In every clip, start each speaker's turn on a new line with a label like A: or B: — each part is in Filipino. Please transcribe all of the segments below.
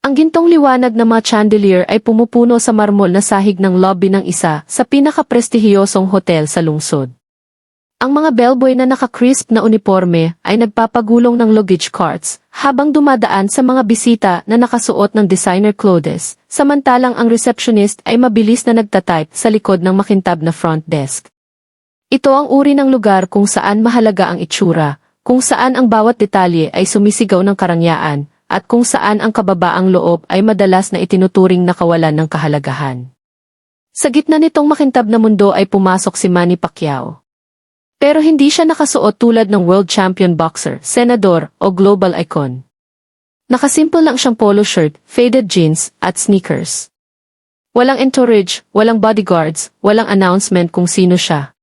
A: Ang gintong liwanag na mga chandelier ay pumupuno sa marmol na sahig ng lobby ng isa sa pinakaprestihiyosong hotel sa lungsod. Ang mga bellboy na naka-crisp na uniforme ay nagpapagulong ng luggage carts habang dumadaan sa mga bisita na nakasuot ng designer clothes, samantalang ang receptionist ay mabilis na nagtatype sa likod ng makintab na front desk. Ito ang uri ng lugar kung saan mahalaga ang itsura, kung saan ang bawat detalye ay sumisigaw ng karangyaan, at kung saan ang kababaang loob ay madalas na itinuturing na kawalan ng kahalagahan. Sa gitna nitong makintab na mundo ay pumasok si Manny Pacquiao. Pero hindi siya nakasuot tulad ng world champion boxer, senador, o global icon. Nakasimple lang siyang polo shirt, faded jeans, at sneakers. Walang entourage, walang bodyguards, walang announcement kung sino siya.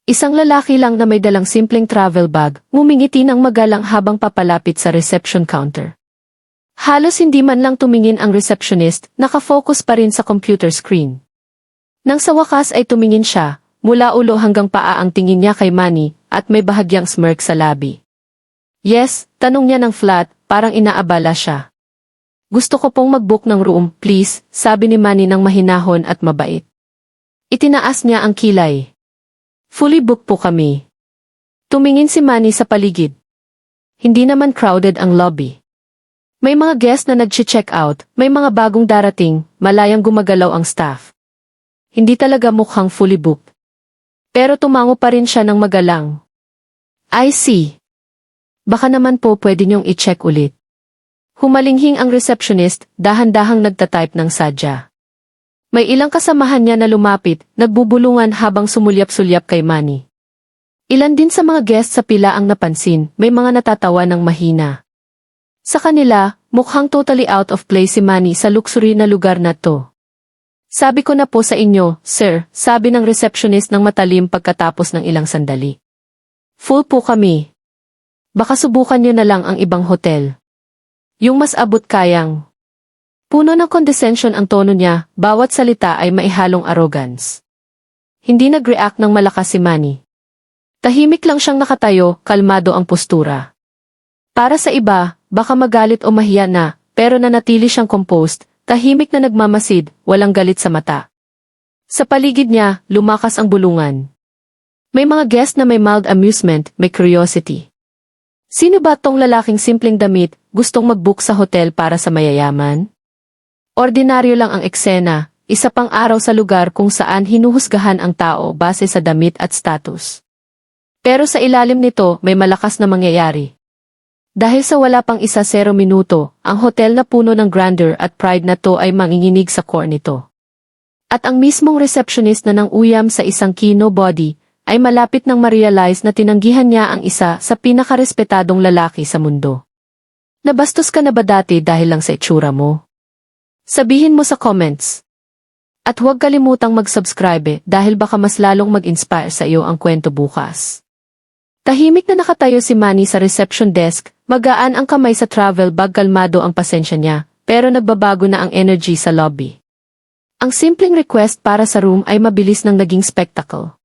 A: Isang lalaki lang na may dalang simpleng travel bag, ngumingiti ng magalang habang papalapit sa reception counter. Halos hindi man lang tumingin ang receptionist, nakafocus pa rin sa computer screen. Nang sa wakas ay tumingin siya, mula ulo hanggang paa ang tingin niya kay Manny, at may bahagyang smirk sa labi. Yes, tanong niya ng flat, parang inaabala siya. Gusto ko pong mag-book ng room, please, sabi ni Manny ng mahinahon at mabait. Itinaas niya ang kilay. Fully booked po kami. Tumingin si Manny sa paligid. Hindi naman crowded ang lobby. May mga guest na nag-check out, may mga bagong darating, malayang gumagalaw ang staff. Hindi talaga mukhang fully booked. Pero tumango pa rin siya ng magalang. I see. Baka naman po pwede niyong i-check ulit. Humalinghing ang receptionist, dahan-dahang nagtatype ng sadya. May ilang kasamahan niya na lumapit, nagbubulungan habang sumulyap-sulyap kay Manny. Ilan din sa mga guest sa pila ang napansin, may mga natatawa ng mahina. Sa kanila, mukhang totally out of place si Manny sa luxury na lugar na to. Sabi ko na po sa inyo, sir, sabi ng receptionist ng matalim pagkatapos ng ilang sandali. Full po kami. Baka subukan niyo na lang ang ibang hotel. Yung mas abot kayang. Puno ng condescension ang tono niya, bawat salita ay maihalong arrogance. Hindi nag-react ng malakas si Manny. Tahimik lang siyang nakatayo, kalmado ang postura. Para sa iba, baka magalit o mahiya na, pero nanatili siyang composed, tahimik na nagmamasid, walang galit sa mata. Sa paligid niya, lumakas ang bulungan. May mga guest na may mild amusement, may curiosity. Sino ba tong lalaking simpleng damit, gustong mag-book sa hotel para sa mayayaman? Ordinaryo lang ang eksena, isa pang araw sa lugar kung saan hinuhusgahan ang tao base sa damit at status. Pero sa ilalim nito, may malakas na mangyayari. Dahil sa wala pang 0 minuto, ang hotel na puno ng grandeur at pride na to ay manginginig sa core nito. At ang mismong receptionist na nang uyam sa isang kino body, ay malapit nang ma-realize na tinanggihan niya ang isa sa pinakarespetadong lalaki sa mundo. Nabastos ka na ba dati dahil lang sa itsura mo? Sabihin mo sa comments. At huwag kalimutang mag-subscribe dahil baka mas lalong mag-inspire sa iyo ang kwento bukas. Tahimik na nakatayo si Manny sa reception desk, magaan ang kamay sa travel bag, kalmado ang pasensya niya, pero nagbabago na ang energy sa lobby. Ang simpleng request para sa room ay mabilis nang naging spectacle.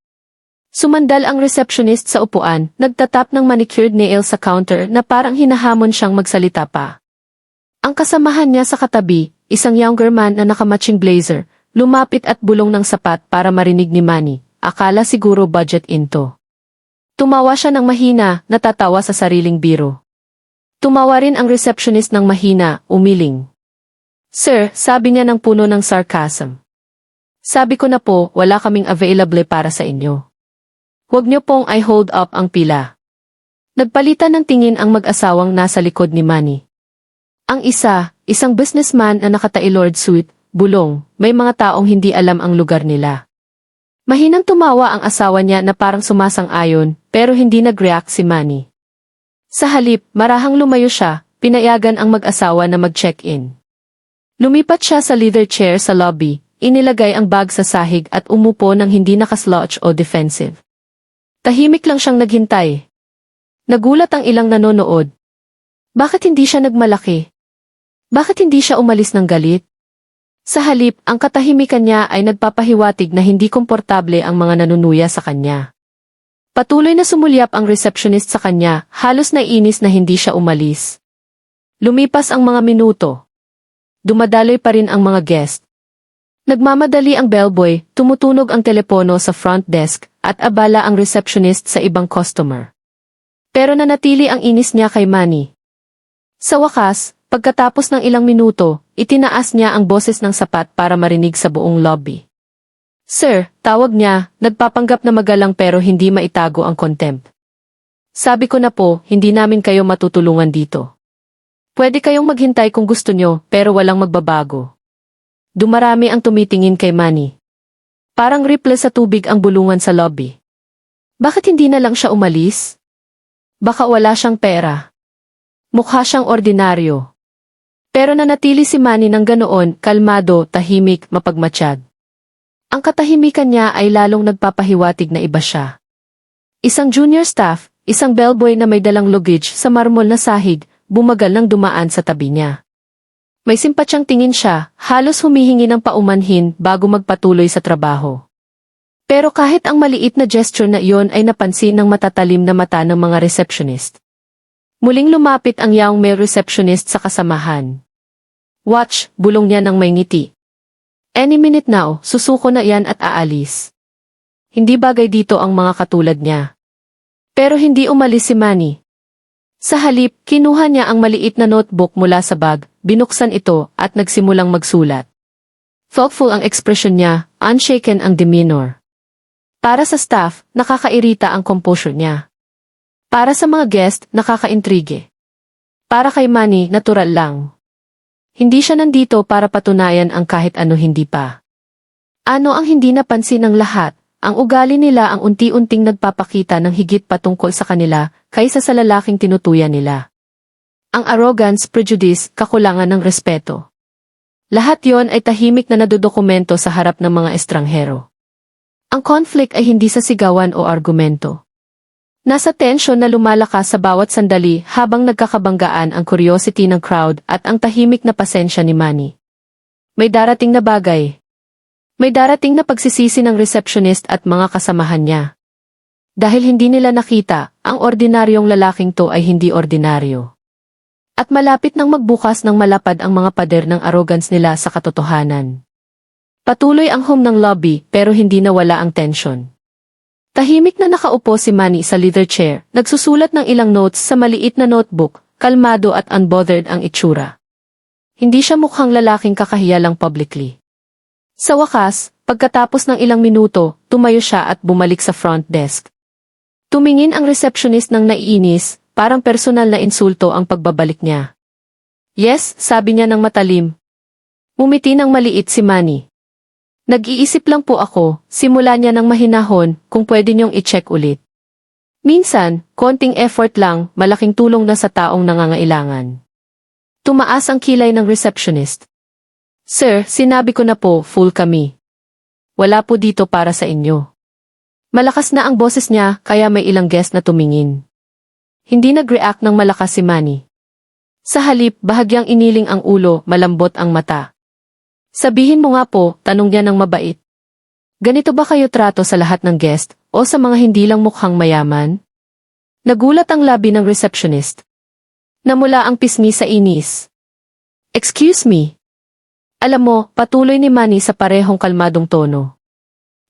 A: Sumandal ang receptionist sa upuan, nagtatap ng manicured nail sa counter na parang hinahamon siyang magsalita pa. Ang kasamahan niya sa katabi, isang younger man na nakamatching blazer, lumapit at bulong ng sapat para marinig ni Manny, akala siguro budget into. Tumawa siya ng mahina, natatawa sa sariling biro. Tumawa rin ang receptionist ng mahina, umiling. Sir, sabi niya ng puno ng sarcasm. Sabi ko na po, wala kaming available para sa inyo. Huwag niyo pong i-hold up ang pila. Nagpalitan ng tingin ang mag-asawang nasa likod ni Manny. Ang isa, isang businessman na naka-tailored suit, bulong, may mga taong hindi alam ang lugar nila. Mahinang tumawa ang asawa niya na parang sumasang-ayon, pero hindi nag-react si Manny. Sa halip, marahang lumayo siya, pinayagan ang mag-asawa na mag-check-in. Lumipat siya sa leather chair sa lobby, inilagay ang bag sa sahig at umupo ng hindi nakaslouch o defensive. Tahimik lang siyang naghintay. Nagulat ang ilang nanonood. Bakit hindi siya nagmalaki? Bakit hindi siya umalis ng galit? Sa halip, ang katahimikan niya ay nagpapahiwatig na hindi komportable ang mga nanunuya sa kanya. Patuloy na sumulyap ang receptionist sa kanya, halos naiinis na hindi siya umalis. Lumipas ang mga minuto. dumadaloy pa rin ang mga guest. Nagmamadali ang bellboy, tumutunog ang telepono sa front desk, at abala ang receptionist sa ibang customer. Pero nanatili ang inis niya kay Manny. Sa wakas, pagkatapos ng ilang minuto, itinaas niya ang boses ng sapat para marinig sa buong lobby. Sir, tawag niya, nagpapanggap na magalang pero hindi maitago ang contempt. Sabi ko na po, hindi namin kayo matutulungan dito. Pwede kayong maghintay kung gusto nyo, pero walang magbabago. Dumarami ang tumitingin kay Manny. Parang ripple sa tubig ang bulungan sa lobby. Bakit hindi na lang siya umalis? Baka wala siyang pera. Mukha siyang ordinaryo. Pero nanatili si Manny ng ganoon, kalmado, tahimik, mapagmatsyag. Ang katahimikan niya ay lalong nagpapahiwatig na iba siya. Isang junior staff, isang bellboy na may dalang luggage sa marmol na sahig, bumagal nang dumaan sa tabi niya. May simpatyang tingin siya, halos humihingi ng paumanhin bago magpatuloy sa trabaho. Pero kahit ang maliit na gesture na iyon ay napansin ng matatalim na mata ng mga receptionist. Muling lumapit ang young male receptionist sa kasamahan. Watch, bulong niya ng may ngiti. Any minute now, susuko na yan at aalis. Hindi bagay dito ang mga katulad niya. Pero hindi umalis si Manny. Sa halip, kinuha niya ang maliit na notebook mula sa bag, binuksan ito, at nagsimulang magsulat. Thoughtful ang ekspresyon niya, unshaken ang demeanor. Para sa staff, nakakairita ang composure niya. Para sa mga guest, nakakaintrige. Para kay Manny, natural lang. Hindi siya nandito para patunayan ang kahit ano hindi pa. Ano ang hindi napansin ng lahat? Ang ugali nila ang unti-unting nagpapakita ng higit patungkol sa kanila kaysa sa lalaking tinutuyan nila. Ang arrogance, prejudice, kakulangan ng respeto. Lahat yon ay tahimik na nadodokumento sa harap ng mga estranghero. Ang conflict ay hindi sa sigawan o argumento. Nasa tensyon na lumalakas sa bawat sandali habang nagkakabanggaan ang curiosity ng crowd at ang tahimik na pasensya ni Manny. May darating na bagay. May darating na pagsisisi ng receptionist at mga kasamahan niya. Dahil hindi nila nakita, ang ordinaryong lalaking to ay hindi ordinaryo. At malapit nang magbukas ng malapad ang mga pader ng arrogance nila sa katotohanan. Patuloy ang hum ng lobby pero hindi nawala ang tension. Tahimik na nakaupo si Manny sa leather chair, nagsusulat ng ilang notes sa maliit na notebook, kalmado at unbothered ang itsura. Hindi siya mukhang lalaking kakahiya lang publicly. Sa wakas, pagkatapos ng ilang minuto, tumayo siya at bumalik sa front desk. Tumingin ang receptionist ng naiinis, parang personal na insulto ang pagbabalik niya. Yes, sabi niya ng matalim. Ngumiti ng maliit si Manny. Nag-iisip lang po ako, simula niya ng mahinahon, kung pwede niyong i-check ulit. Minsan, konting effort lang, malaking tulong na sa taong nangangailangan. Tumaas ang kilay ng receptionist. Sir, sinabi ko na po, full kami. Wala po dito para sa inyo. Malakas na ang boses niya, kaya may ilang guest na tumingin. Hindi nag-react ng malakas si Manny. Sa halip, bahagyang iniling ang ulo, malambot ang mata. Sabihin mo nga po, tanong niya ng mabait. Ganito ba kayo trato sa lahat ng guest, o sa mga hindi lang mukhang mayaman? Nagulat ang labi ng receptionist. Namula ang pisngi sa inis. Excuse me. Alam mo, patuloy ni Manny sa parehong kalmadong tono.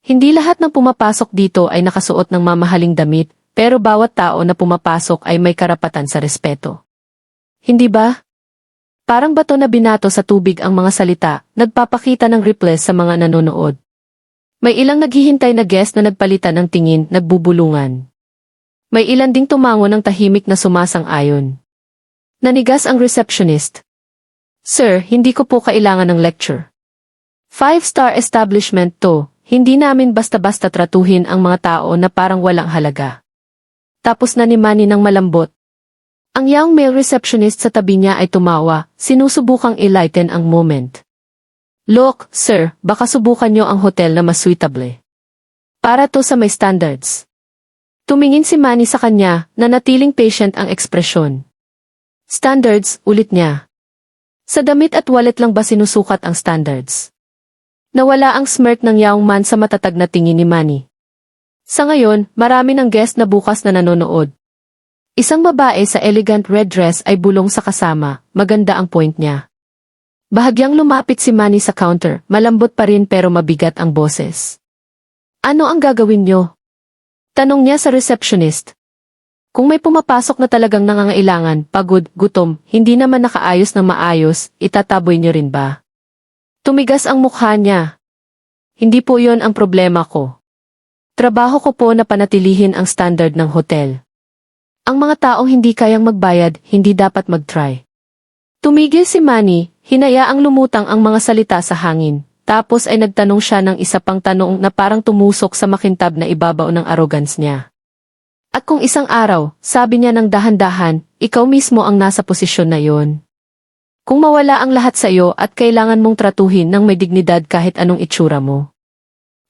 A: Hindi lahat ng pumapasok dito ay nakasuot ng mamahaling damit, pero bawat tao na pumapasok ay may karapatan sa respeto. Hindi ba? Parang bato na binato sa tubig ang mga salita, nagpapakita ng ripples sa mga nanonood. May ilang naghihintay na guest na nagpalitan ng tingin, nagbubulungan. May ilan ding tumango ng tahimik na sumasang-ayon. Nanigas ang receptionist. Sir, hindi ko po kailangan ng lecture. 5-star establishment to, hindi namin basta-basta tratuhin ang mga tao na parang walang halaga. Tapos na ni Manny ng malambot. Ang young male receptionist sa tabi niya ay tumawa, sinusubukang i-lighten ang moment. Look, sir, baka subukan niyo ang hotel na mas suitable. Para to sa may standards. Tumingin si Manny sa kanya, nanatiling patient ang ekspresyon. Standards, ulit niya. Sa damit at wallet lang ba sinusukat ang standards? Nawala ang smirk ng young man sa matatag na tingin ni Manny. Sa ngayon, marami ng guest na bukas na nanonood. Isang babae sa elegant red dress ay bulong sa kasama, maganda ang point niya. Bahagyang lumapit si Manny sa counter, malambot pa rin pero mabigat ang boses. Ano ang gagawin niyo? Tanong niya sa receptionist. Kung may pumapasok na talagang nangangailangan, pagod, gutom, hindi naman nakaayos ng maayos, itataboy niyo rin ba? Tumigas ang mukha niya. Hindi po yon ang problema ko. Trabaho ko po na panatilihin ang standard ng hotel. Ang mga taong hindi kayang magbayad, hindi dapat mag-try. Tumigil si Manny, hinayaang lumutang ang mga salita sa hangin, tapos ay nagtanong siya ng isa pang tanong na parang tumusok sa makintab na ibabaw ng arrogance niya. At kung isang araw, sabi niya ng dahan-dahan, ikaw mismo ang nasa posisyon na yon. Kung mawala ang lahat sa iyo at kailangan mong tratuhin ng may dignidad kahit anong itsura mo.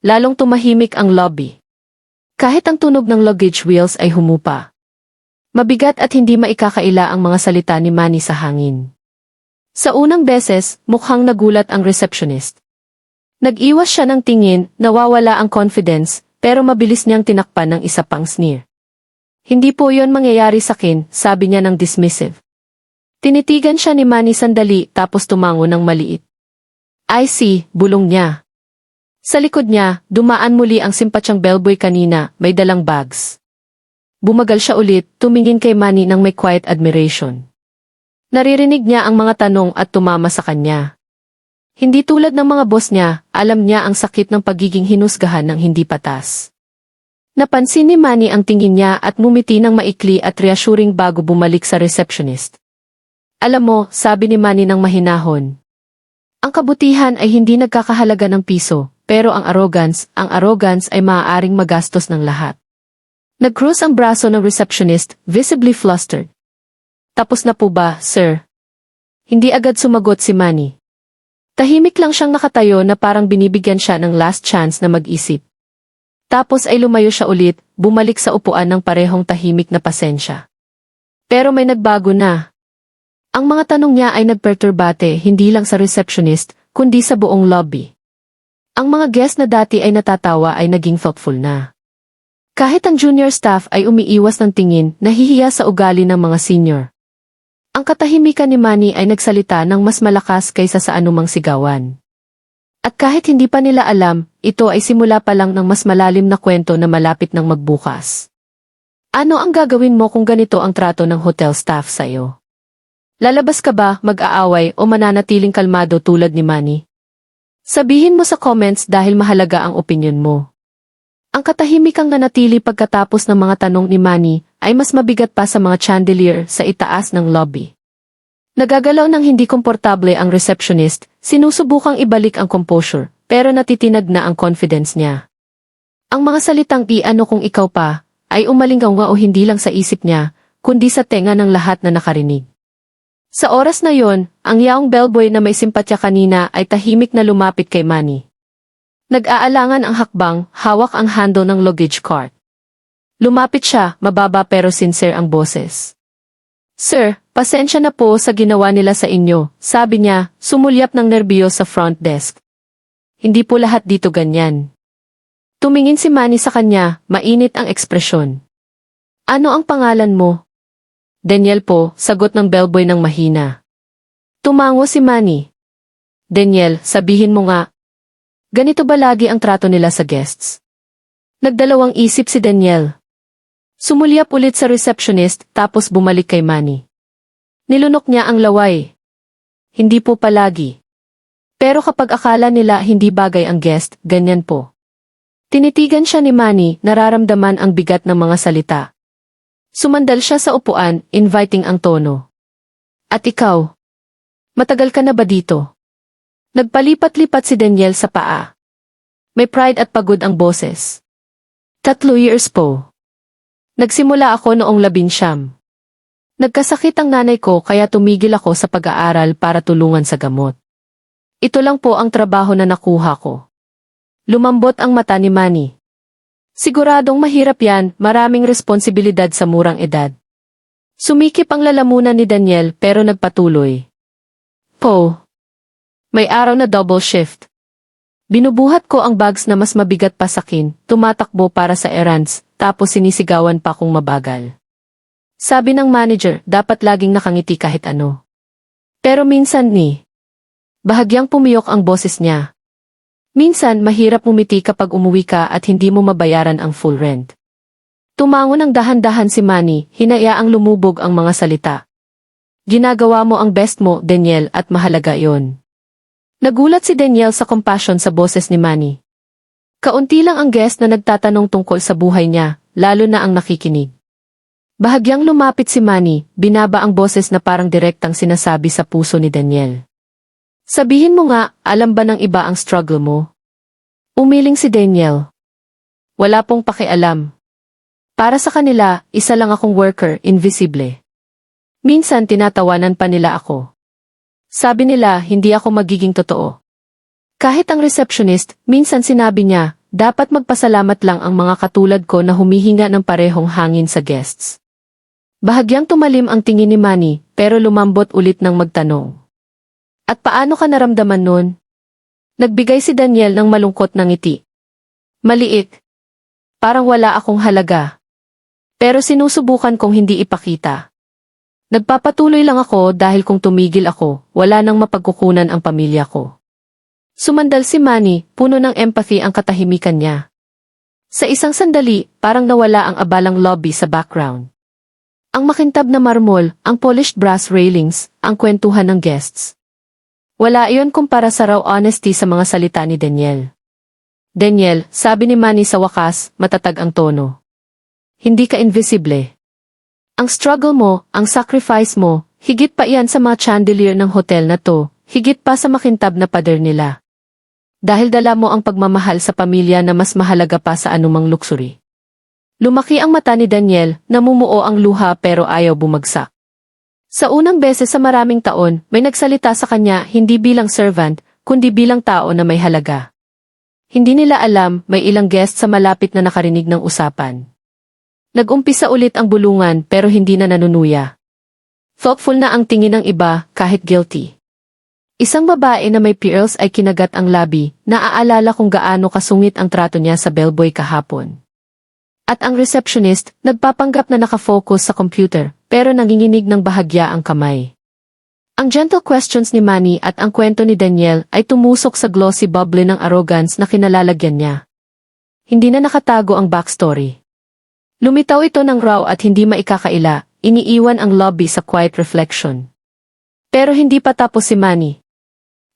A: Lalong tumahimik ang lobby. Kahit ang tunog ng luggage wheels ay humupa. Mabigat at hindi maikakaila ang mga salita ni Manny sa hangin. Sa unang beses, mukhang nagulat ang receptionist. Nag-iwas siya ng tingin, nawawala ang confidence, pero mabilis niyang tinakpan ng isa pang sneer. Hindi po yon mangyayari sa akin, sabi niya ng dismissive. Tinitigan siya ni Manny sandali tapos tumango ng maliit. I see, bulong niya. Sa likod niya, dumaan muli ang simpatsyang bellboy kanina, may dalang bags. Bumagal siya ulit, tumingin kay Manny ng may quiet admiration. Naririnig niya ang mga tanong at tumama sa kanya. Hindi tulad ng mga boss niya, alam niya ang sakit ng pagiging hinusgahan ng hindi patas. Napansin ni Manny ang tingin niya at ngumiti ng maikli at reassuring bago bumalik sa receptionist. Alam mo, sabi ni Manny ng mahinahon. Ang kabutihan ay hindi nagkakahalaga ng piso, pero ang arrogance ay maaaring magastos ng lahat. Nag-cross ang braso ng receptionist, visibly flustered. Tapos na po ba, sir? Hindi agad sumagot si Manny. Tahimik lang siyang nakatayo na parang binibigyan siya ng last chance na mag-isip. Tapos ay lumayo siya ulit, bumalik sa upuan ng parehong tahimik na pasensya. Pero may nagbago na. Ang mga tanong niya ay nagperturbate hindi lang sa receptionist, kundi sa buong lobby. Ang mga guest na dati ay natatawa ay naging thoughtful na. Kahit ang junior staff ay umiiwas ng tingin, nahihiya sa ugali ng mga senior. Ang katahimikan ni Manny ay nagsalita ng mas malakas kaysa sa anumang sigawan. At kahit hindi pa nila alam, ito ay simula pa lang ng mas malalim na kwento na malapit ng magbukas. Ano ang gagawin mo kung ganito ang trato ng hotel staff sa iyo? Lalabas ka ba, mag-aaway o mananatiling kalmado tulad ni Manny? Sabihin mo sa comments dahil mahalaga ang opinyon mo. Ang katahimikang nanatili pagkatapos ng mga tanong ni Manny ay mas mabigat pa sa mga chandelier sa itaas ng lobby. Nagagalaw ng hindi komportable ang receptionist, sinusubukang ibalik ang composure, pero natitinag na ang confidence niya. Ang mga salitang "ano kung ikaw pa" ay umalinggawa o hindi lang sa isip niya, kundi sa tenga ng lahat na nakarinig. Sa oras na yon, ang yaong bellboy na may simpatya kanina ay tahimik na lumapit kay Manny. Nag-aalangan ang hakbang, hawak ang handle ng luggage cart. Lumapit siya, mababa pero sincere ang boses. Sir, pasensya na po sa ginawa nila sa inyo, sabi niya, sumulyap ng nerbiyo sa front desk. Hindi po lahat dito ganyan. Tumingin si Manny sa kanya, mainit ang ekspresyon. Ano ang pangalan mo? Daniel po, sagot ng bellboy ng mahina. Tumango si Manny. Daniel, sabihin mo nga. Ganito ba lagi ang trato nila sa guests? Nagdalawang isip si Daniel. Sumulyap ulit sa receptionist tapos bumalik kay Manny. Nilunok niya ang laway. Hindi po palagi. Pero kapag akala nila hindi bagay ang guest, ganyan po. Tinitigan siya ni Manny, nararamdaman ang bigat ng mga salita. Sumandal siya sa upuan, inviting ang tono. At ikaw? Matagal ka na ba dito? Nagpalipat-lipat si Daniel sa paa. May pride at pagod ang boses. 3 years po. Nagsimula ako noong 19. Nagkasakit ang nanay ko kaya tumigil ako sa pag-aaral para tulungan sa gamot. Ito lang po ang trabaho na nakuha ko. Lumambot ang mata ni Manny. Siguradong mahirap yan, maraming responsibilidad sa murang edad. Sumikip ang lalamunan ni Daniel pero nagpatuloy. Po. May araw na double shift. Binubuhat ko ang bags na mas mabigat pa sa akin, tumatakbo para sa errands, tapos sinisigawan pa kung mabagal. Sabi ng manager, dapat laging nakangiti kahit ano. Pero minsan Bahagyang pumiyok ang boses niya. Minsan mahirap umiti kapag umuwi ka at hindi mo mabayaran ang full rent. Tumango ng dahan-dahan si Manny, hinayaang lumubog ang mga salita. Ginagawa mo ang best mo, Daniel, at mahalaga yon. Nagulat si Daniel sa compassion sa boses ni Manny. Kaunti lang ang guest na nagtatanong tungkol sa buhay niya, lalo na ang nakikinig. Bahagyang lumapit si Manny, binaba ang boses na parang direktang sinasabi sa puso ni Daniel. Sabihin mo nga, alam ba ng iba ang struggle mo? Umiling si Daniel. Wala pong pakialam. Para sa kanila, isa lang akong worker, invisible. Minsan tinatawanan pa nila ako. Sabi nila, hindi ako magiging totoo. Kahit ang receptionist, minsan sinabi niya, dapat magpasalamat lang ang mga katulad ko na humihinga ng parehong hangin sa guests. Bahagyang tumalim ang tingin ni Manny, pero lumambot ulit ng magtanong. At paano ka naramdaman nun? Nagbigay si Daniel ng malungkot na ngiti. Maliit. Parang wala akong halaga. Pero sinusubukan kong hindi ipakita. Nagpapatuloy lang ako dahil kung tumigil ako, wala nang mapagkukunan ang pamilya ko. Sumandal si Manny, puno ng empathy ang katahimikan niya. Sa isang sandali, parang nawala ang abalang lobby sa background. Ang makintab na marmol, ang polished brass railings, ang kwentuhan ng guests. Wala iyon kumpara sa raw honesty sa mga salita ni Daniel. Daniel, sabi ni Manny sa wakas, matatag ang tono. Hindi ka invisible. Ang struggle mo, ang sacrifice mo, higit pa iyan sa mga chandelier ng hotel na to, higit pa sa makintab na pader nila. Dahil dala mo ang pagmamahal sa pamilya na mas mahalaga pa sa anumang luxury. Lumaki ang mata ni Daniel, namumuo ang luha pero ayaw bumagsak. Sa unang beses sa maraming taon, may nagsalita sa kanya hindi bilang servant, kundi bilang tao na may halaga. Hindi nila alam, may ilang guest sa malapit na nakarinig ng usapan. Nag-umpisa ulit ang bulungan pero hindi na nanunuya. Thoughtful na ang tingin ng iba, kahit guilty. Isang babae na may pearls ay kinagat ang labi, naaalala kung gaano kasungit ang trato niya sa bellboy kahapon. At ang receptionist, nagpapanggap na nakafocus sa computer, pero nanginginig ng bahagya ang kamay. Ang gentle questions ni Manny at ang kwento ni Daniel ay tumusok sa glossy bubble ng arrogance na kinalalagyan niya. Hindi na nakatago ang backstory. Lumitaw ito ng raw at hindi maikakaila, iniiwan ang lobby sa quiet reflection. Pero hindi pa tapos si Manny.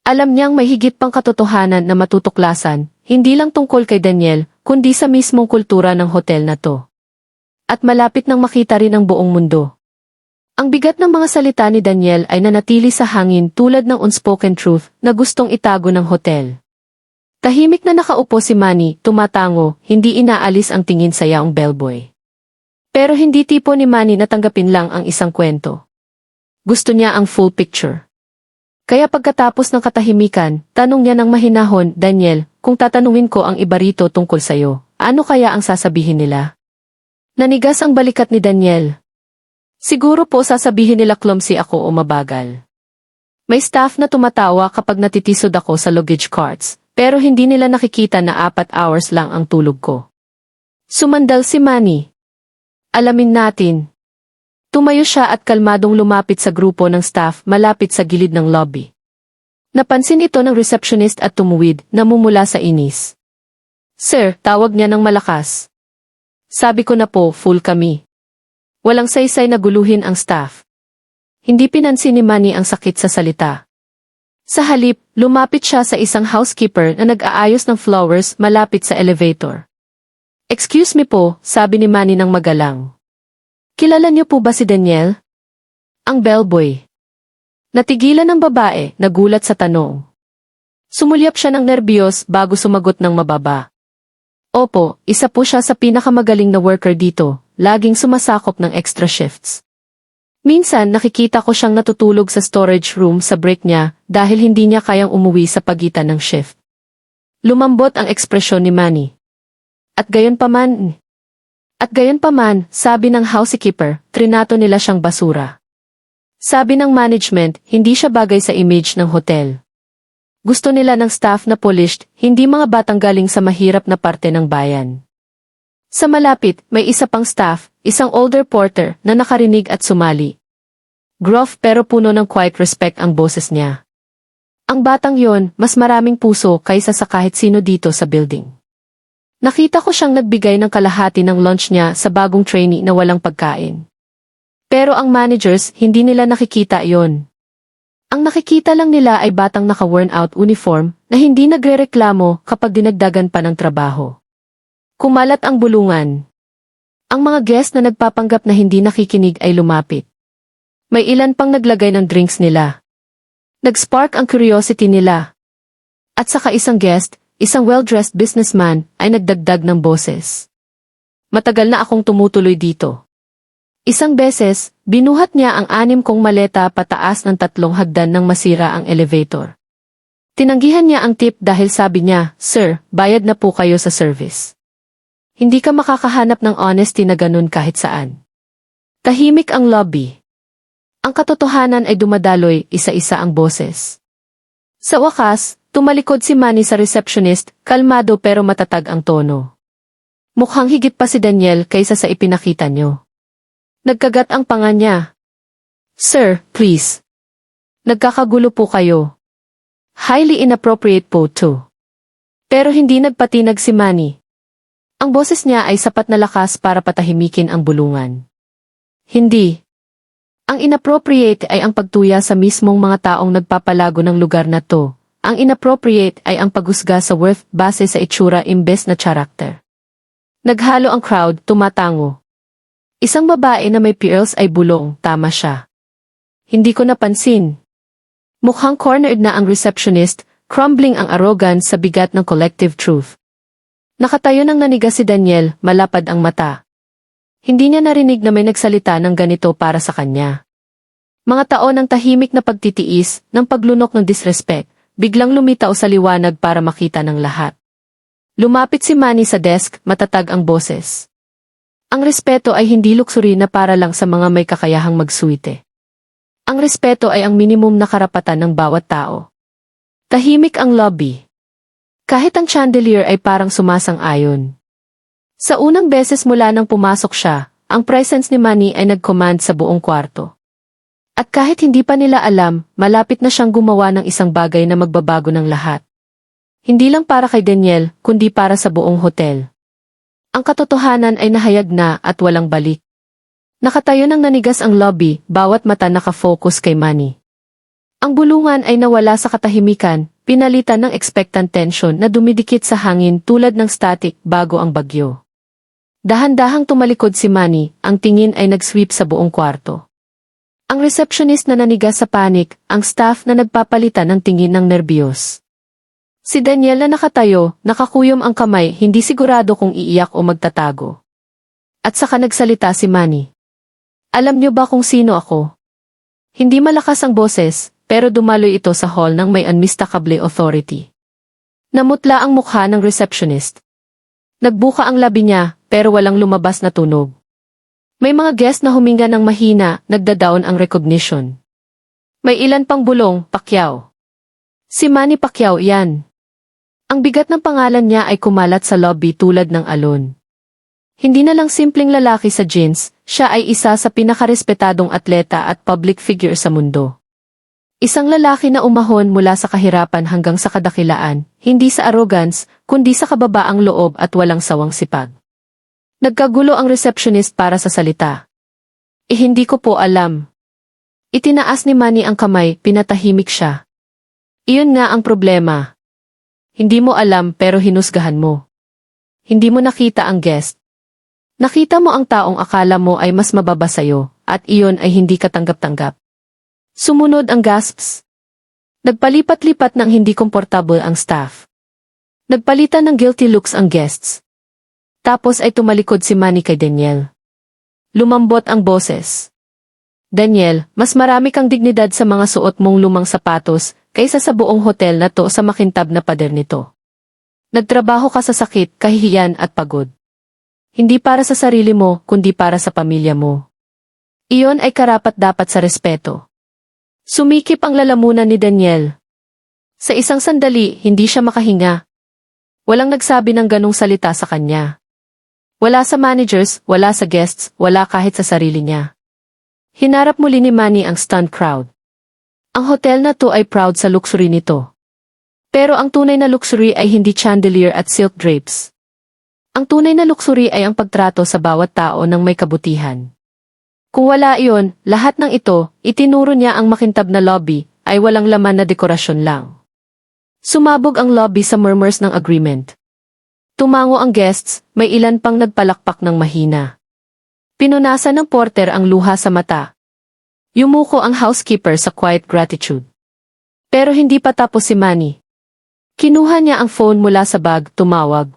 A: Alam niyang may higit pang katotohanan na matutuklasan, hindi lang tungkol kay Daniel, kundi sa mismong kultura ng hotel na to. At malapit nang makita rin ang buong mundo. Ang bigat ng mga salita ni Daniel ay nanatili sa hangin tulad ng unspoken truth na gustong itago ng hotel. Tahimik na nakaupo si Manny, tumatango, hindi inaalis ang tingin sa yaong bellboy. Pero hindi tipo ni Manny na tanggapin lang ang isang kwento. Gusto niya ang full picture. Kaya pagkatapos ng katahimikan, tanong niya ng mahinahon, Daniel, kung tatanungin ko ang iba rito tungkol sayo, ano kaya ang sasabihin nila? Nanigas ang balikat ni Daniel. Siguro po sasabihin nila clumsy ako o mabagal. May staff na tumatawa kapag natitisod ako sa luggage carts, pero hindi nila nakikita na 4 hours lang ang tulog ko. Sumandal si Manny. Alamin natin. Tumayo siya at kalmadong lumapit sa grupo ng staff malapit sa gilid ng lobby. Napansin ito ng receptionist at tumuwid, namumula sa inis. Sir, tawag niya ng malakas. Sabi ko na po, full kami. Walang saysay na guluhin ang staff. Hindi pinansin ni Manny ang sakit sa salita. Sa halip, lumapit siya sa isang housekeeper na nag-aayos ng flowers malapit sa elevator. Excuse me po, sabi ni Manny ng magalang. Kilala niyo po ba si Daniel? Ang bellboy. Natigilan ng babae, nagulat sa tanong. Sumulyap siya ng nerbiyos bago sumagot ng mababa. Opo, isa po siya sa pinakamagaling na worker dito, laging sumasakop ng extra shifts. Minsan nakikita ko siyang natutulog sa storage room sa break niya dahil hindi niya kayang umuwi sa pagitan ng shift. Lumambot ang ekspresyon ni Manny. At gayon pa man, sabi ng housekeeper, trinato nila siyang basura. Sabi ng management, hindi siya bagay sa image ng hotel. Gusto nila ng staff na polished, hindi mga batang galing sa mahirap na parte ng bayan. Sa malapit, may isa pang staff, isang older porter, na nakarinig at sumali. Gruff pero puno ng quiet respect ang boses niya. Ang batang yon, mas maraming puso kaysa sa kahit sino dito sa building. Nakita ko siyang nagbigay ng kalahati ng lunch niya sa bagong trainee na walang pagkain. Pero ang managers, hindi nila nakikita yon. Ang nakikita lang nila ay batang naka-worn out uniform na hindi nagrereklamo kapag dinagdagan pa ng trabaho. Kumalat ang bulungan. Ang mga guest na nagpapanggap na hindi nakikinig ay lumapit. May ilan pang naglagay ng drinks nila. Nag-spark ang curiosity nila. At saka isang guest, isang well-dressed businessman, ay nagdagdag ng boses. Matagal na akong tumutuloy dito. Isang beses, binuhat niya ang 6 kong maleta pataas ng 3 hagdan nang masira ang elevator. Tinanggihan niya ang tip dahil sabi niya, "Sir, bayad na po kayo sa service." Hindi ka makakahanap ng honesty na ganun kahit saan. Tahimik ang lobby. Ang katotohanan ay dumadaloy, isa-isa ang boses. Sa wakas, tumalikod si Manny sa receptionist, kalmado pero matatag ang tono. Mukhang higit pa si Daniel kaysa sa ipinakita niyo. Nagkagat ang panga niya. "Sir, please. Nagkakagulo po kayo. Highly inappropriate po too." Pero hindi nagpatinag si Manny. Ang boses niya ay sapat na lakas para patahimikin ang bulungan. Hindi. Ang inappropriate ay ang pagtuya sa mismong mga taong nagpapalago ng lugar na to. Ang inappropriate ay ang paghusga sa worth base sa itsura imbes na character. Naghalo ang crowd, tumatango. Isang babae na may pearls ay bulong, tama siya. Hindi ko napansin. Mukhang cornered na ang receptionist, crumbling ang arrogance sa bigat ng collective truth. Nakatayo nang naniga si Daniel, malapad ang mata. Hindi niya narinig na may nagsalita ng ganito para sa kanya. Mga taon ng tahimik na pagtitiis, ng paglunok ng disrespect, biglang lumitaw sa liwanag para makita ng lahat. Lumapit si Manny sa desk, matatag ang boses. Ang respeto ay hindi luxury na para lang sa mga may kakayahang magsuite. Ang respeto ay ang minimum na karapatan ng bawat tao. Tahimik ang lobby. Kahit ang chandelier ay parang sumasang-ayon. Sa unang beses mula nang pumasok siya, ang presence ni Manny ay nag-command sa buong kwarto. At kahit hindi pa nila alam, malapit na siyang gumawa ng isang bagay na magbabago ng lahat. Hindi lang para kay Daniel, kundi para sa buong hotel. Ang katotohanan ay nahayag na at walang balik. Nakatayo nang nanigas ang lobby, bawat mata nakafocus kay Manny. Ang bulungan ay nawala sa katahimikan, pinalitan ng expectant tension na dumidikit sa hangin tulad ng static bago ang bagyo. Dahan-dahang tumalikod si Manny, ang tingin ay nag-sweep sa buong kwarto. Ang receptionist na nanigas sa panik, ang staff na nagpapalitan ng tingin ng nerbiyos. Si Daniel na nakatayo, nakakuyom ang kamay, hindi sigurado kung iiyak o magtatago. At saka nagsalita si Manny. "Alam niyo ba kung sino ako?" Hindi malakas ang boses, pero dumaloy ito sa hall ng may unmistakable authority. Namutla ang mukha ng receptionist. Nagbuka ang labi niya, pero walang lumabas na tunog. May mga guest na huminga ng mahina, nagda-down ang recognition. May ilan pang bulong, Pacquiao. Si Manny Pacquiao yan. Ang bigat ng pangalan niya ay kumalat sa lobby tulad ng alon. Hindi na lang simpleng lalaki sa jeans, siya ay isa sa pinakarespetadong atleta at public figure sa mundo. Isang lalaki na umahon mula sa kahirapan hanggang sa kadakilaan, hindi sa arrogance, kundi sa kababaang loob at walang sawang sipag. Nagkagulo ang receptionist para sa salita. Hindi ko po alam." Itinaas ni Manny ang kamay, pinatahimik siya. "Iyon nga ang problema. Hindi mo alam pero hinusgahan mo. Hindi mo nakita ang guest. Nakita mo ang taong akala mo ay mas mababa sa'yo, at iyon ay hindi katanggap-tanggap." Sumunod ang gasps. Nagpalipat-lipat ng hindi komportable ang staff. Nagpalitan ng guilty looks ang guests. Tapos ay tumalikod si Manny kay Daniel. Lumambot ang boses. "Daniel, mas marami kang dignidad sa mga suot mong lumang sapatos kaysa sa buong hotel na to sa makintab na pader nito. Nagtrabaho ka sa sakit, kahihiyan at pagod. Hindi para sa sarili mo, kundi para sa pamilya mo. Iyon ay karapat-dapat sa respeto." Sumikip ang lalamunan ni Daniel. Sa isang sandali, hindi siya makahinga. Walang nagsabi ng ganong salita sa kanya. Wala sa managers, wala sa guests, wala kahit sa sarili niya. Hinarap muli ni Manny ang stunned crowd. Ang hotel na to ay proud sa luxury nito. Pero ang tunay na luxury ay hindi chandelier at silk drapes. Ang tunay na luxury ay ang pagtrato sa bawat tao ng may kabutihan. Kung wala iyon, lahat ng ito, itinuro niya ang makintab na lobby, ay walang laman na dekorasyon lang. Sumabog ang lobby sa murmurs ng agreement. Tumango ang guests, may ilan pang nagpalakpak ng mahina. Pinunasan ng porter ang luha sa mata. Yumuko ang housekeeper sa quiet gratitude. Pero hindi pa tapos si Manny. Kinuha niya ang phone mula sa bag, tumawag.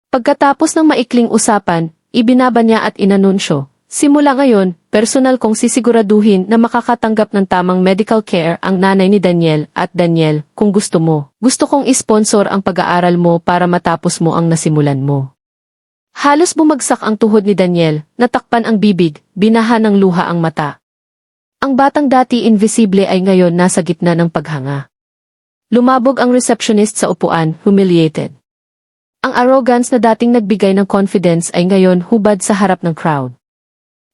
A: Pagkatapos ng maikling usapan, ibinaba niya at inanunsyo, simula ngayon, personal kong sisiguraduhin na makakatanggap ng tamang medical care ang nanay ni Daniel at Daniel, kung gusto mo. Gusto kong isponsor ang pag-aaral mo para matapos mo ang nasimulan mo. Halos bumagsak ang tuhod ni Daniel, natakpan ang bibig, binaha ng luha ang mata. Ang batang dati invisible ay ngayon nasa gitna ng paghanga. Lumabog ang receptionist sa upuan, humiliated. Ang arrogance na dating nagbigay ng confidence ay ngayon hubad sa harap ng crowd.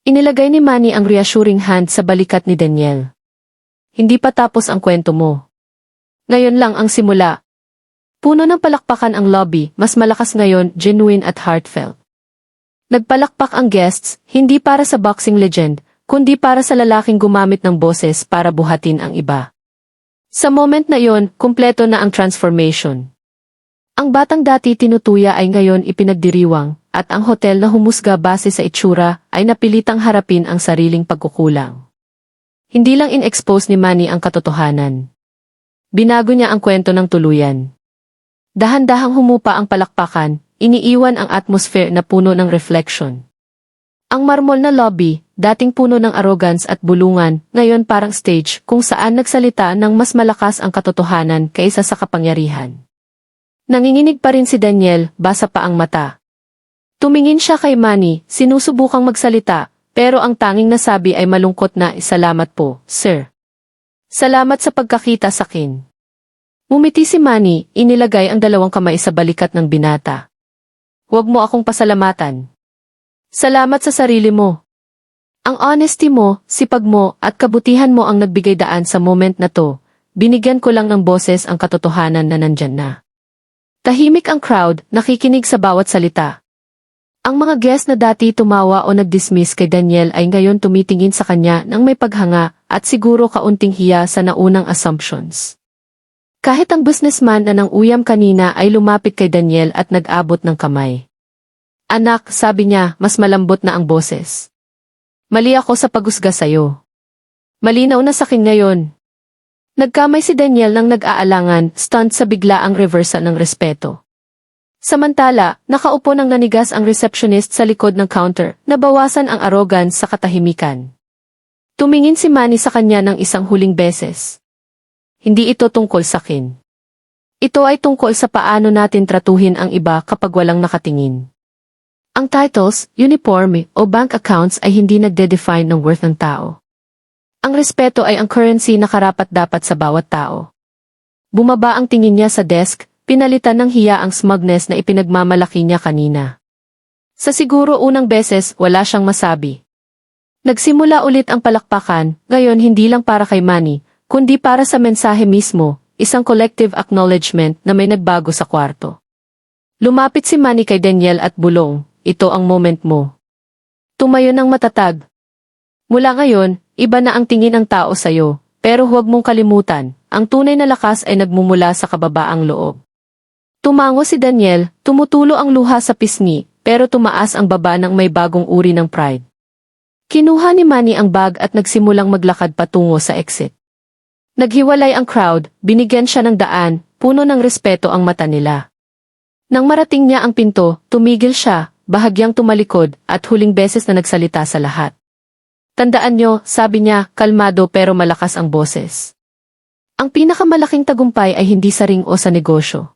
A: Inilagay ni Manny ang reassuring hand sa balikat ni Daniel. Hindi pa tapos ang kwento mo. Ngayon lang ang simula. Puno ng palakpakan ang lobby, mas malakas ngayon, genuine at heartfelt. Nagpalakpak ang guests, hindi para sa boxing legend, kundi para sa lalaking gumamit ng boses para buhatin ang iba. Sa moment na iyon, kumpleto na ang transformation. Ang batang dati tinutuya ay ngayon ipinagdiriwang, at ang hotel na humusga base sa itsura ay napilitang harapin ang sariling pagkukulang. Hindi lang in-expose ni Manny ang katotohanan. Binago niya ang kwento ng tuluyan. Dahan-dahang humupa ang palakpakan, iniiwan ang atmosphere na puno ng reflection. Ang marmol na lobby, dating puno ng arrogance at bulungan, ngayon parang stage kung saan nagsalita ng mas malakas ang katotohanan kaysa sa kapangyarihan. Nanginginig pa rin si Daniel, basa pa ang mata. Tumingin siya kay Manny, sinusubukang magsalita, pero ang tanging nasabi ay malungkot na, "Salamat po, sir. Salamat sa pagkakita sa akin." Umiti si Manny, inilagay ang dalawang kamay sa balikat ng binata. "Huwag mo akong pasalamatan. Salamat sa sarili mo. Ang honesty mo, sipag mo, at kabutihan mo ang nagbigay daan sa moment na to. Binigyan ko lang ng boses ang katotohanan na nandyan na." Tahimik ang crowd, nakikinig sa bawat salita. Ang mga guest na dati tumawa o nag-dismiss kay Daniel ay ngayon tumitingin sa kanya ng may paghanga at siguro kaunting hiya sa naunang assumptions. Kahit ang businessman na nang uyam kanina ay lumapit kay Daniel at nag-abot ng kamay. "Anak," sabi niya, mas malambot na ang boses. "Mali ako sa paghusga sa'yo. Malinaw na sa akin ngayon." Nagkamay si Daniel nang nag-aalangan, stunned sa biglaang reversal ng respeto. Samantala, nakaupo nang nanigas ang receptionist sa likod ng counter, nabawasan ang arrogance sa katahimikan. Tumingin si Manny sa kanya ng isang huling beses. "Hindi ito tungkol sa akin. Ito ay tungkol sa paano natin tratuhin ang iba kapag walang nakatingin. Ang titles, uniforme, o bank accounts ay hindi nagde-define ng worth ng tao. Ang respeto ay ang currency na karapat-dapat sa bawat tao." Bumaba ang tingin niya sa desk, pinalitan ng hiya ang smugness na ipinagmamalaki niya kanina. Sa siguro unang beses, wala siyang masabi. Nagsimula ulit ang palakpakan, ngayon hindi lang para kay Manny, kundi para sa mensahe mismo, isang collective acknowledgement na may nagbago sa kwarto. Lumapit si Manny kay Daniel at bulong, "Ito ang moment mo. Tumayo ng matatag. Mula ngayon, iba na ang tingin ng tao sa'yo, pero huwag mong kalimutan, ang tunay na lakas ay nagmumula sa kababaang loob." Tumango si Daniel, tumutulo ang luha sa pisngi, pero tumaas ang baba ng may bagong uri ng pride. Kinuha ni Manny ang bag at nagsimulang maglakad patungo sa exit. Naghiwalay ang crowd, binigyan siya ng daan, puno ng respeto ang mata nila. Nang marating niya ang pinto, tumigil siya, bahagyang tumalikod, at huling beses na nagsalita sa lahat. "Tandaan niyo," sabi niya, kalmado pero malakas ang boses. "Ang pinakamalaking tagumpay ay hindi sa ring o sa negosyo.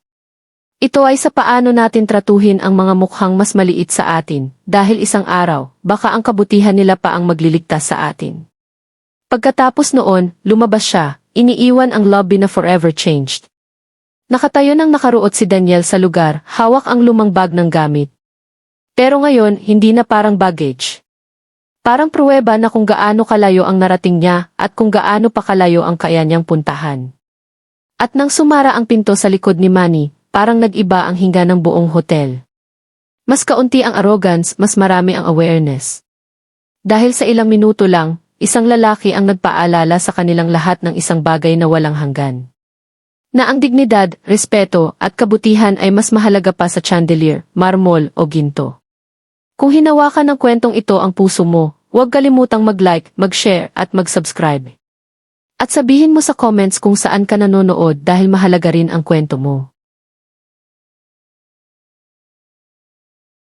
A: Ito ay sa paano natin tratuhin ang mga mukhang mas maliit sa atin, dahil isang araw, baka ang kabutihan nila pa ang magliligtas sa atin." Pagkatapos noon, lumabas siya, iniiwan ang lobby na forever changed. Nakatayo nang nakaruot si Daniel sa lugar, hawak ang lumang bag ng gamit. Pero ngayon, hindi na parang baggage. Parang pruweba na kung gaano kalayo ang narating niya at kung gaano pa kalayo ang kaya niyang puntahan. At nang sumara ang pinto sa likod ni Manny, parang nag-iba ang hinga ng buong hotel. Mas kaunti ang arrogance, mas marami ang awareness. Dahil sa ilang minuto lang, isang lalaki ang nagpaalala sa kanilang lahat ng isang bagay na walang hanggan. Na ang dignidad, respeto, at kabutihan ay mas mahalaga pa sa chandelier, marmol o ginto. Kung hinawakan ng kwentong ito ang puso mo, huwag kalimutang mag-like, mag-share at mag-subscribe. At sabihin mo sa comments kung saan ka nanonood dahil mahalaga rin ang kwento mo.